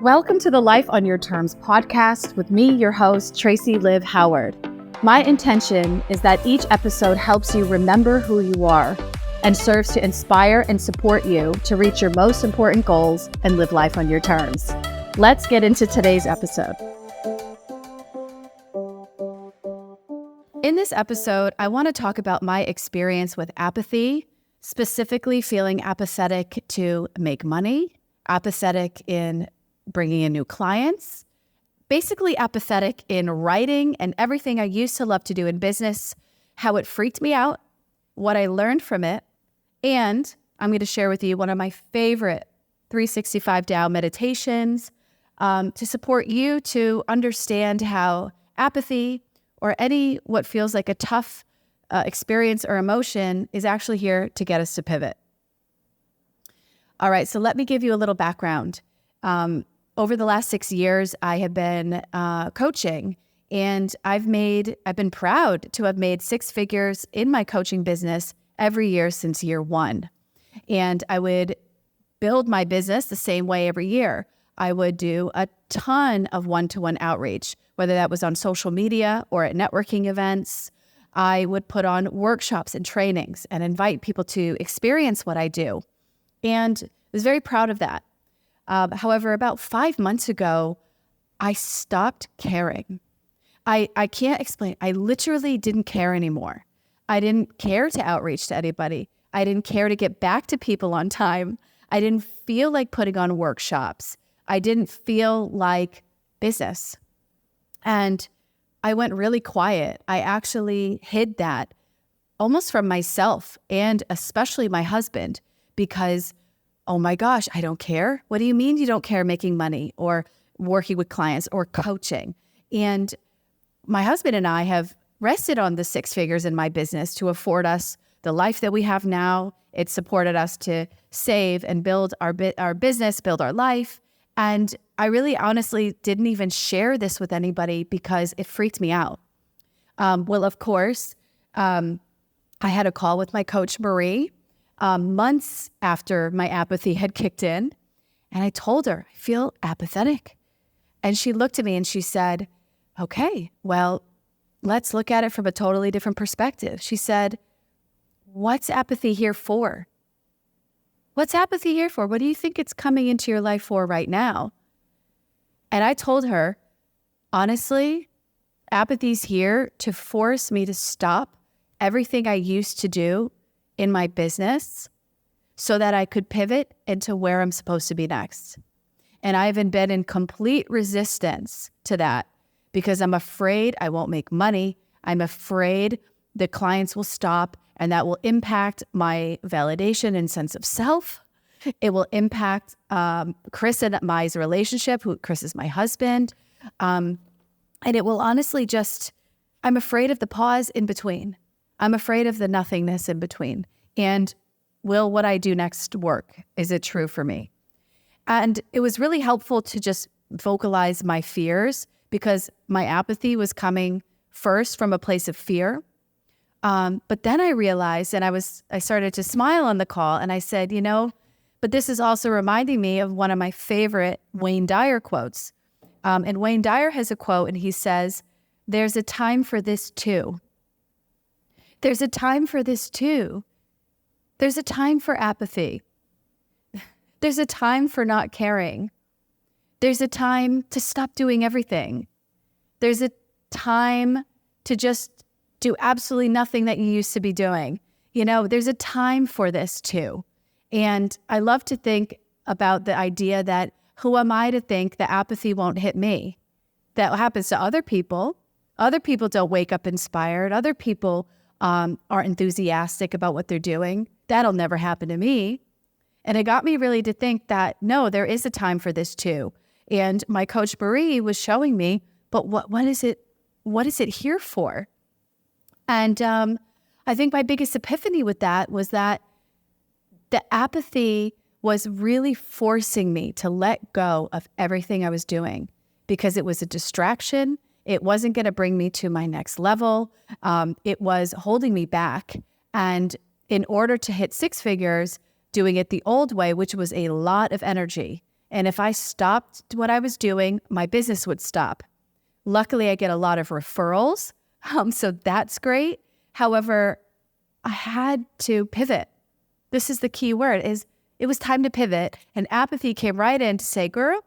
Welcome to the Life on Your Terms podcast with me, your host, Tracey Liv Howard. My intention is that each episode helps you remember who you are and serves to inspire and support you to reach your most important goals and live life on your terms. Let's get into today's episode. In this episode, I want to talk about my experience with apathy, specifically feeling apathetic to make money, apathetic in bringing in new clients, basically apathetic in writing and everything I used to love to do in business, how it freaked me out, what I learned from it, and I'm going to share with you one of my favorite 365 Tao meditations to support you to understand how apathy or any what feels like a tough experience or emotion is actually here to get us to pivot. All right, so let me give you a little background. Over the last 6 years, I have been coaching, and I've been proud to have made six figures in my coaching business every year since year one. And I would build my business the same way every year. I would do a ton of one-to-one outreach, whether that was on social media or at networking events. I would put on workshops and trainings and invite people to experience what I do. And I was very proud of that. However, about 5 months ago, I stopped caring. I can't explain. I literally didn't care anymore. I didn't care to outreach to anybody. I didn't care to get back to people on time. I didn't feel like putting on workshops. I didn't feel like business. And I went really quiet. I actually hid that almost from myself and especially my husband because oh my gosh, I don't care. What do you mean you don't care making money or working with clients or coaching? And my husband and I have rested on the six figures in my business to afford us the life that we have now. It supported us to save and build our business, build our life. And I really honestly didn't even share this with anybody because it freaked me out. Well, of course, I had a call with my coach, Marie, months after my apathy had kicked in. And I told her, I feel apathetic. And she looked at me and she said, okay, well, let's look at it from a totally different perspective. She said, what's apathy here for? What's apathy here for? What do you think it's coming into your life for right now? And I told her, honestly, apathy's here to force me to stop everything I used to do in my business so that I could pivot into where I'm supposed to be next. And I've been in complete resistance to that because I'm afraid I won't make money. I'm afraid the clients will stop and that will impact my validation and sense of self. It will impact Chris and my relationship, Chris is my husband. And it will honestly I'm afraid of the pause in between. I'm afraid of the nothingness in between. And will what I do next work? Is it true for me? And it was really helpful to just vocalize my fears because my apathy was coming first from a place of fear. But then I realized, and I started to smile on the call, and I said, but this is also reminding me of one of my favorite Wayne Dyer quotes. And Wayne Dyer has a quote, and he says, "There's a time for this too. There's a time for this too. There's a time for apathy. There's a time for not caring. There's a time to stop doing everything. There's a time to just do absolutely nothing that you used to be doing. There's a time for this too." And I love to think about the idea that who am I to think that apathy won't hit me? That happens to other people. Other people don't wake up inspired. Other people aren't enthusiastic about what they're doing. That'll never happen to me. And it got me really to think that, no, there is a time for this too. And my coach Marie was showing me, but what is it here for? And I think my biggest epiphany with that was that the apathy was really forcing me to let go of everything I was doing because it was a distraction. It wasn't going to bring me to my next level. It was holding me back. And in order to hit six figures, doing it the old way, which was a lot of energy And if I stopped what I was doing, my business would stop. Luckily, I get a lot of referrals, so that's great. However, I had to pivot. This is the key word, is it was time to pivot. And apathy came right in to say, girl,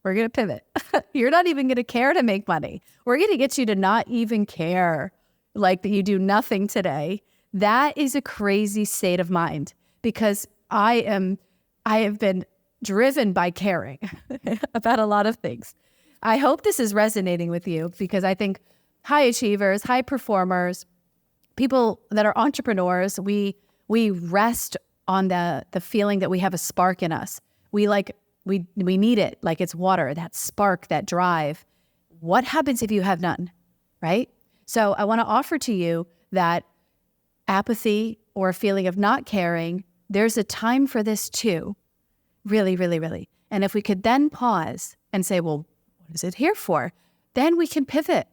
we're going to pivot. You're not even going to care to make money. We're going to get you to not even care, like that you do nothing today. That is a crazy state of mind, because I have been driven by caring about a lot of things. I hope this is resonating with you, because I think high achievers, high performers, people that are entrepreneurs, we rest on the feeling that we have a spark in us. We need it like it's water, that spark, that drive. What happens if you have none, right? So I want to offer to you that apathy or a feeling of not caring, there's a time for this too. Really, really, really. And if we could then pause and say, well, what is it here for? Then we can pivot.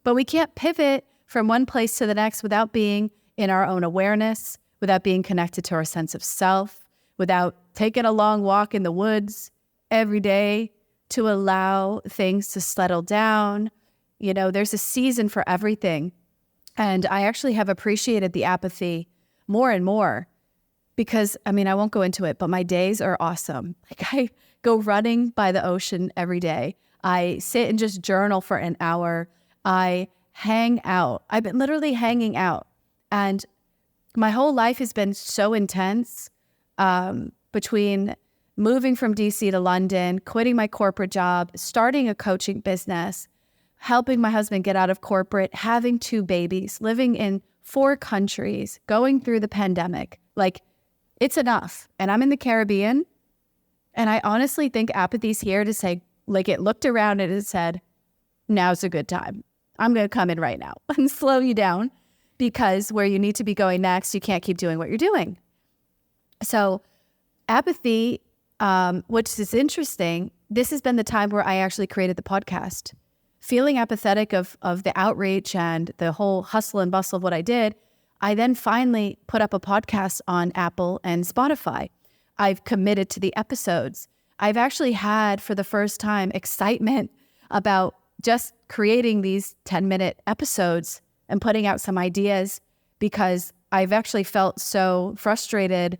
But we can't pivot from one place to the next without being in our own awareness, without being connected to our sense of self, without taking a long walk in the woods every day to allow things to settle down. You know, there's a season for everything. And I actually have appreciated the apathy more and more because, I mean, I won't go into it, but my days are awesome. Like, I go running by the ocean every day. I sit and just journal for an hour. I hang out. I've been literally hanging out. And my whole life has been so intense, between moving from DC to London, quitting my corporate job, starting a coaching business, helping my husband get out of corporate, having 2 babies, living in 4 countries, going through the pandemic. Like, it's enough. And I'm in the Caribbean. And I honestly think apathy's here to say, like, it looked around and it said, now's a good time. I'm going to come in right now and slow you down, because where you need to be going next, you can't keep doing what you're doing. So apathy, which is interesting, this has been the time where I actually created the podcast. Feeling apathetic of the outreach and the whole hustle and bustle of what I did, I then finally put up a podcast on Apple and Spotify. I've committed to the episodes. I've actually had, for the first time, excitement about just creating these 10-minute episodes and putting out some ideas, because I've actually felt so frustrated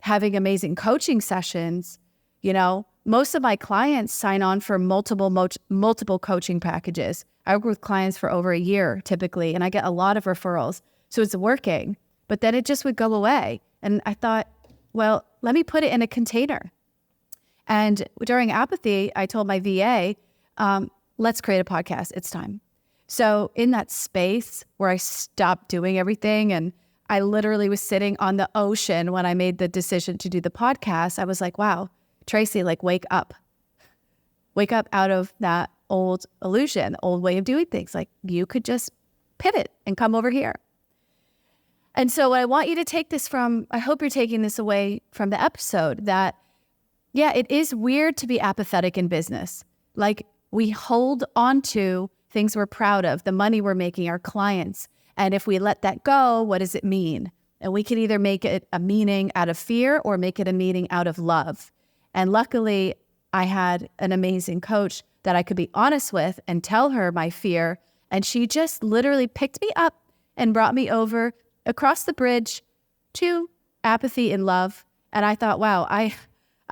having amazing coaching sessions. You know, most of my clients sign on for multiple coaching packages. I work with clients for over a year typically, and I get a lot of referrals. So it's working, but then it just would go away. And I thought, well, let me put it in a container. And during apathy, I told my VA, let's create a podcast. It's time. So in that space where I stopped doing everything, and I literally was sitting on the ocean when I made the decision to do the podcast, I was like, wow, Tracey, like, wake up out of that old illusion, old way of doing things. Like, you could just pivot and come over here. And so I want you to take this from, I hope you're taking this away from the episode, that, yeah, it is weird to be apathetic in business. Like, we hold on to things we're proud of, the money we're making, our clients. And if we let that go, what does it mean? And we can either make it a meaning out of fear or make it a meaning out of love. And luckily, I had an amazing coach that I could be honest with and tell her my fear. And she just literally picked me up and brought me over across the bridge to apathy and love. And I thought, wow, I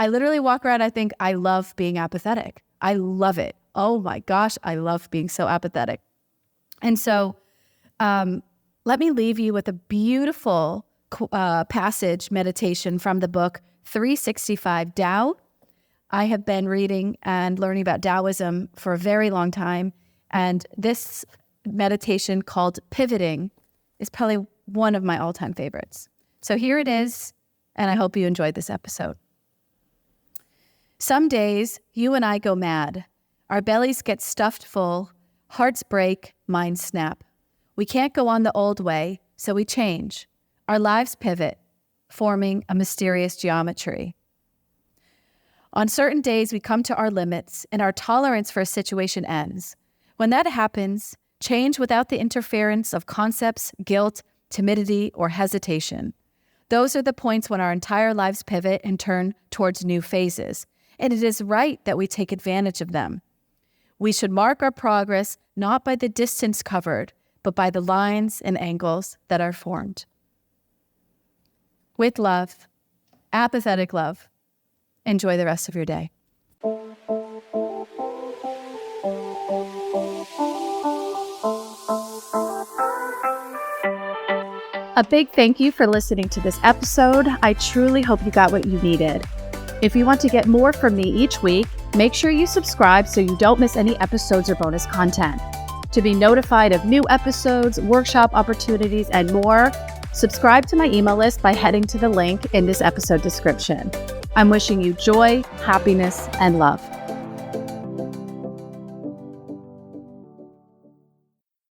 literally walk around, I think I love being apathetic. I love it. Oh my gosh, I love being so apathetic. And so let me leave you with a beautiful passage meditation from the book 365 Tao. I have been reading and learning about Taoism for a very long time. And this meditation called Pivoting is probably one of my all-time favorites. So here it is, and I hope you enjoyed this episode. Some days, you and I go mad. Our bellies get stuffed full, hearts break, minds snap. We can't go on the old way, so we change. Our lives pivot, forming a mysterious geometry. On certain days, we come to our limits, and our tolerance for a situation ends. When that happens, change without the interference of concepts, guilt, timidity, or hesitation. Those are the points when our entire lives pivot and turn towards new phases. and it is right that we take advantage of them. We should mark our progress not by the distance covered, but by the lines and angles that are formed. With love, apathetic love. Enjoy the rest of your day. A big thank you for listening to this episode. I truly hope you got what you needed. If you want to get more from me each week, make sure you subscribe so you don't miss any episodes or bonus content. To be notified of new episodes, workshop opportunities, and more, subscribe to my email list by heading to the link in this episode description. I'm wishing you joy, happiness, and love.